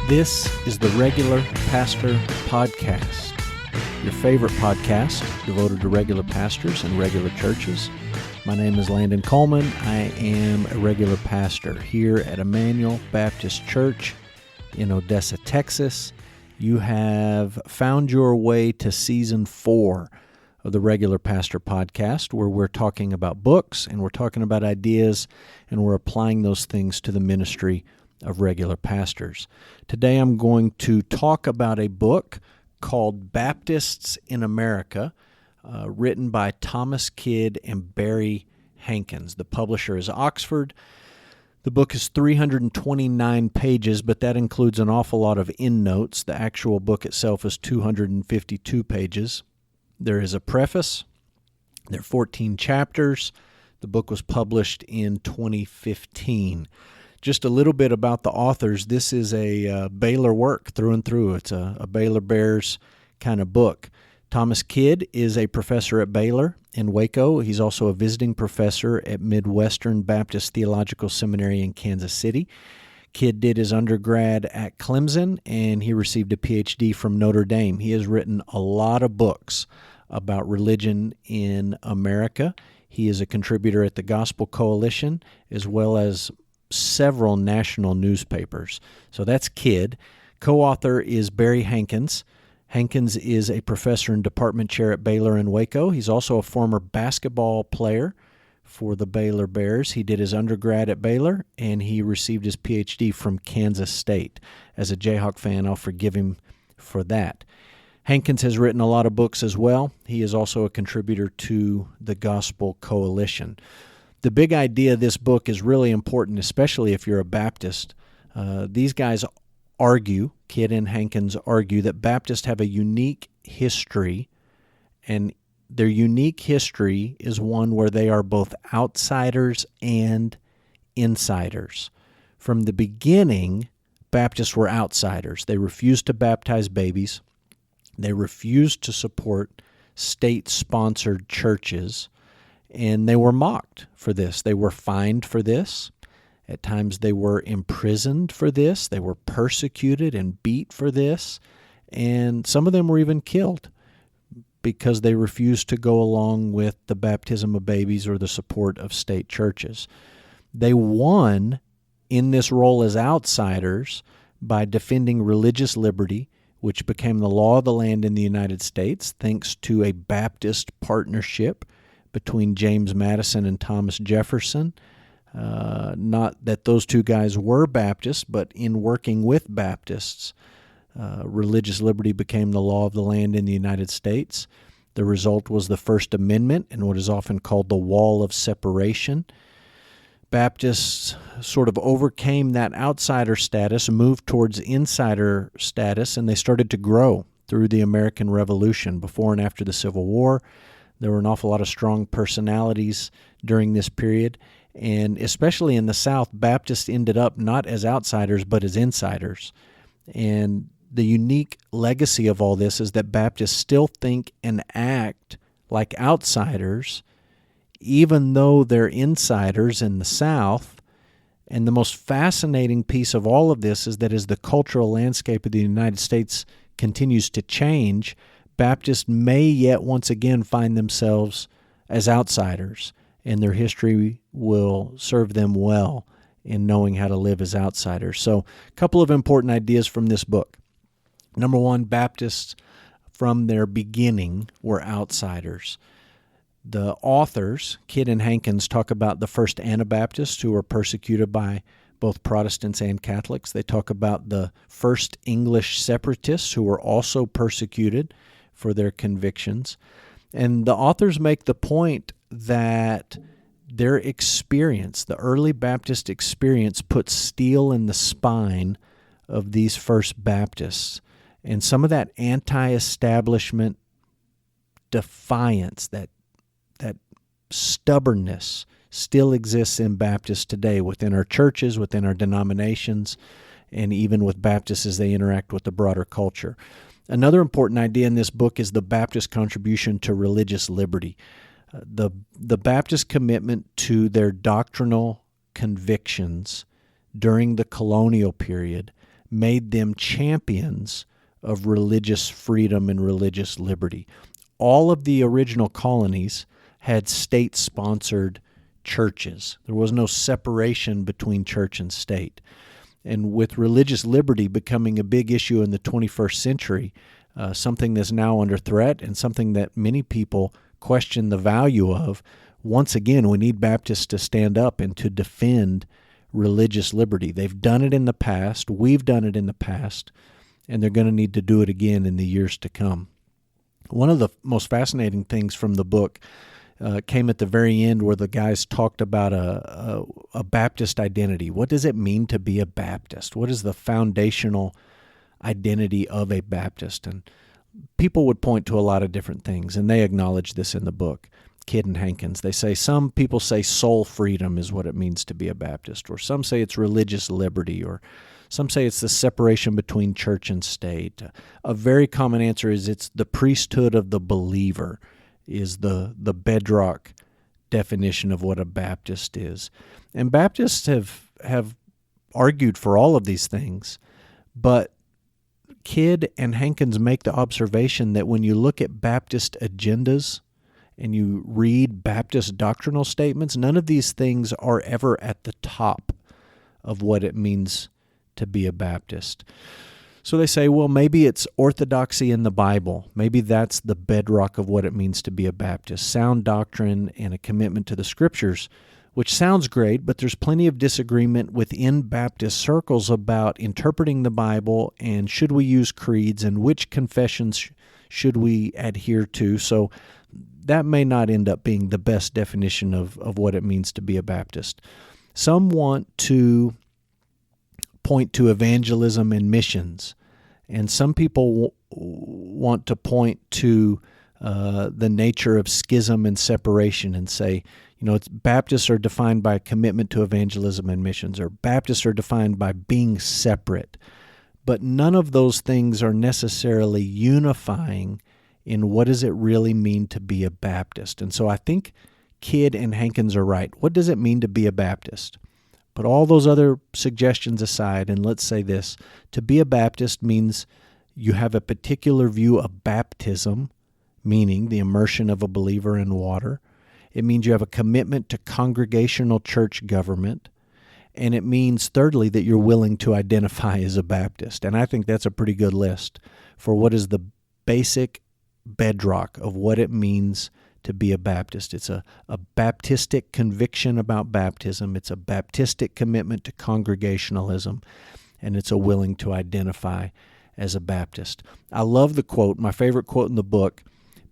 This is the Regular Pastor Podcast, your favorite podcast devoted to regular pastors and regular churches. My name is Landon Coleman. I am a regular pastor here at Emmanuel Baptist Church in Odessa, Texas. You have found your way to Season 4 of the Regular Pastor Podcast, where we're talking about books and we're talking about ideas and we're applying those things to the ministry of regular pastors. Today I'm going to talk about a book called Baptists in America, written by Thomas Kidd and Barry Hankins. The publisher is Oxford. The book is 329 pages, but that includes an awful lot of endnotes. The actual book itself is 252 pages. There is a preface. There are 14 chapters. The book was published in 2015. Just a little bit about the authors. This is a Baylor work through and through. It's a Baylor Bears kind of book. Thomas Kidd is a professor at Baylor in Waco. He's also a visiting professor at Midwestern Baptist Theological Seminary in Kansas City. Kidd did his undergrad at Clemson, and he received a PhD from Notre Dame. He has written a lot of books about religion in America. He is a contributor at the Gospel Coalition, as well as several national newspapers. So that's Kidd. Co-author is Barry Hankins. Hankins is a professor and department chair at Baylor in Waco. He's also a former basketball player for the Baylor Bears. He did his undergrad at Baylor, and he received his PhD from Kansas State. As a Jayhawk fan, I'll forgive him for that. Hankins has written a lot of books as well. He is also a contributor to the Gospel Coalition. The big idea of this book is really important, especially if you're a Baptist. These guys argue, Kidd and Hankins argue, that Baptists have a unique history, and their unique history is one where they are both outsiders and insiders. From the beginning, Baptists were outsiders. They refused to baptize babies. They refused to support state-sponsored churches, and they were mocked for this. They were fined for this. At times they were imprisoned for this. They were persecuted and beat for this. And some of them were even killed because they refused to go along with the baptism of babies or the support of state churches. They won in this role as outsiders by defending religious liberty, which became the law of the land in the United States, thanks to a Baptist partnership between James Madison and Thomas Jefferson. Not that those two guys were Baptists, but in working with Baptists, religious liberty became the law of the land in the United States. The result was the First Amendment and what is often called the Wall of Separation. Baptists sort of overcame that outsider status, moved towards insider status, and they started to grow through the American Revolution. Before and after the Civil War, there were an awful lot of strong personalities during this period, and especially in the South, Baptists ended up not as outsiders but as insiders. And the unique legacy of all this is that Baptists still think and act like outsiders, even though they're insiders in the South. And the most fascinating piece of all of this is that as the cultural landscape of the United States continues to change, Baptists may yet once again find themselves as outsiders, and their history will serve them well in knowing how to live as outsiders. So, a couple of important ideas from this book. Number one, Baptists from their beginning were outsiders. The authors, Kidd and Hankins, talk about the first Anabaptists who were persecuted by both Protestants and Catholics. They talk about the first English separatists who were also persecuted for their convictions. And the authors make the point that their experience, the early Baptist experience, put steel in the spine of these first Baptists. And some of that anti-establishment defiance, that stubbornness still exists in Baptists today within our churches, within our denominations, and even with Baptists as they interact with the broader culture. Another important idea in this book is the Baptist contribution to religious liberty. The Baptist commitment to their doctrinal convictions during the colonial period made them champions of religious freedom and religious liberty. All of the original colonies had state-sponsored churches. There was no separation between church and state. And with religious liberty becoming a big issue in the 21st century, something that's now under threat and something that many people question the value of, once again, we need Baptists to stand up and to defend religious liberty. They've done it in the past. We've done it in the past. And they're going to need to do it again in the years to come. One of the most fascinating things from the book came at the very end, where the guys talked about a Baptist identity. What does it mean to be a Baptist? What is the foundational identity of a Baptist? And people would point to a lot of different things, and they acknowledge this in the book. Kidd and Hankins, they say some people say soul freedom is what it means to be a Baptist, or some say it's religious liberty, or some say it's the separation between church and state. A very common answer is it's the priesthood of the believer is the bedrock definition of what a Baptist is. And Baptists have argued for all of these things, but Kidd and Hankins make the observation that when you look at Baptist agendas and you read Baptist doctrinal statements, none of these things are ever at the top of what it means to be a Baptist. So they say, well, maybe it's orthodoxy in the Bible. Maybe that's the bedrock of what it means to be a Baptist. Sound doctrine and a commitment to the Scriptures, which sounds great, but there's plenty of disagreement within Baptist circles about interpreting the Bible and should we use creeds and which confessions should we adhere to. So that may not end up being the best definition of what it means to be a Baptist. Some want to point to evangelism and missions, and some people want to point to the nature of schism and separation and say, Baptists are defined by commitment to evangelism and missions, or Baptists are defined by being separate. But none of those things are necessarily unifying in what does it really mean to be a Baptist. And so I think Kidd and Hankins are right. What does it mean to be a Baptist? Put all those other suggestions aside, and let's say this. To be a Baptist means you have a particular view of baptism, meaning the immersion of a believer in water. It means you have a commitment to congregational church government. And it means, thirdly, that you're willing to identify as a Baptist. And I think that's a pretty good list for what is the basic bedrock of what it means to be a Baptist. It's a Baptistic conviction about baptism. It's a Baptistic commitment to congregationalism. And it's a willing to identify as a Baptist. I love the quote. My favorite quote in the book,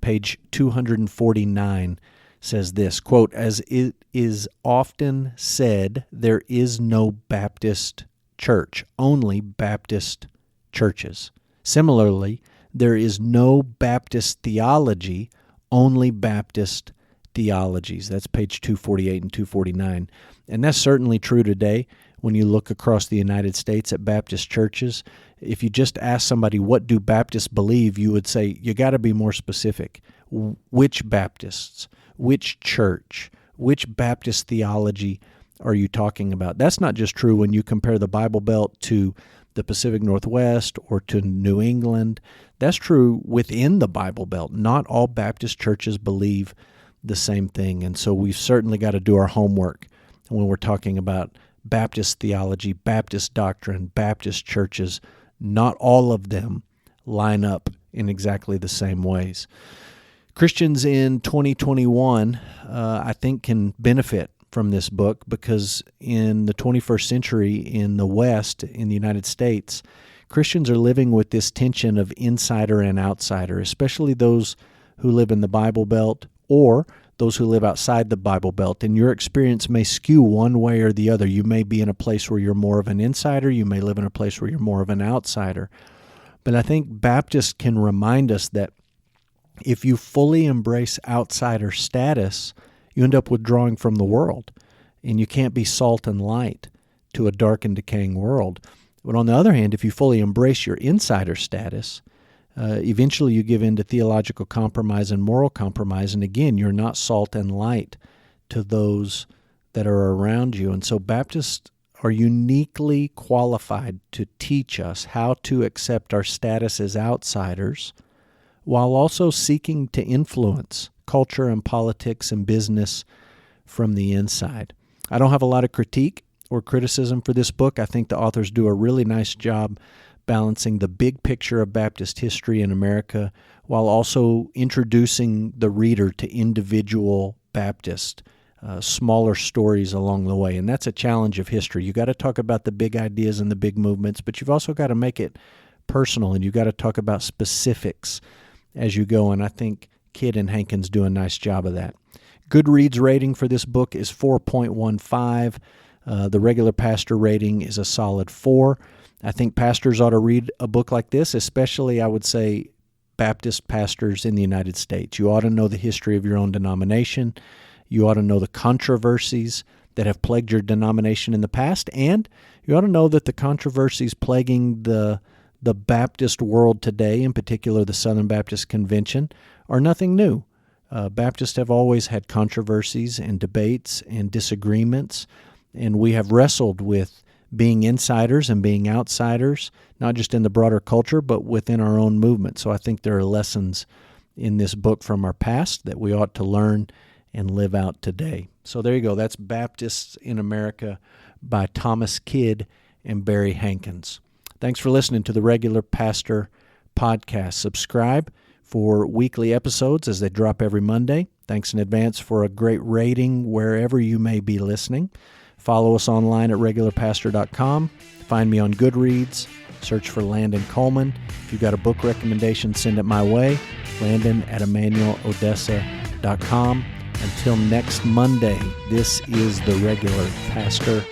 page 249, says this, quote, "As it is often said, there is no Baptist church, only Baptist churches. Similarly, there is no Baptist theology, only Baptist theologies." That's page 248 and 249. And that's certainly true today when you look across the United States at Baptist churches. If you just ask somebody, what do Baptists believe, you would say, you got to be more specific. Which Baptists? Which church? Which Baptist theology are you talking about? That's not just true when you compare the Bible Belt to the Pacific Northwest or to New England. That's true within the Bible Belt. Not all Baptist churches believe the same thing, and so we've certainly got to do our homework when we're talking about Baptist theology, Baptist doctrine, Baptist churches. Not all of them line up in exactly the same ways. Christians in 2021, I think, can benefit from this book because in the 21st century in the West, in the United States, Christians are living with this tension of insider and outsider, especially those who live in the Bible Belt or those who live outside the Bible Belt. And your experience may skew one way or the other. You may be in a place where you're more of an insider. You may live in a place where you're more of an outsider. But I think Baptists can remind us that if you fully embrace outsider status, you end up withdrawing from the world, and you can't be salt and light to a dark and decaying world. But on the other hand, if you fully embrace your insider status, eventually you give in to theological compromise and moral compromise, and again, you're not salt and light to those that are around you. And so Baptists are uniquely qualified to teach us how to accept our status as outsiders while also seeking to influence culture and politics and business from the inside. I don't have a lot of critique or criticism for this book. I think the authors do a really nice job balancing the big picture of Baptist history in America while also introducing the reader to individual Baptist smaller stories along the way. And that's a challenge of history. You got to talk about the big ideas and the big movements, but you've also got to make it personal, and you've got to talk about specifics as you go. And I think Kidd and Hankins do a nice job of that. Goodreads rating for this book is 4.15. The regular pastor rating is a solid 4. I think pastors ought to read a book like this, especially, I would say, Baptist pastors in the United States. You ought to know the history of your own denomination. You ought to know the controversies that have plagued your denomination in the past, and you ought to know that the controversies plaguing the Baptist world today, in particular the Southern Baptist Convention, are nothing new. Baptists have always had controversies and debates and disagreements, and we have wrestled with being insiders and being outsiders, not just in the broader culture, but within our own movement. So I think there are lessons in this book from our past that we ought to learn and live out today. So there you go. That's Baptists in America by Thomas Kidd and Barry Hankins. Thanks for listening to the Regular Pastor Podcast. Subscribe for weekly episodes as they drop every Monday. Thanks in advance for a great rating wherever you may be listening. Follow us online at regularpastor.com. Find me on Goodreads. Search for Landon Coleman. If you've got a book recommendation, send it my way. Landon@EmmanuelOdessa.com. Until next Monday, this is the Regular Pastor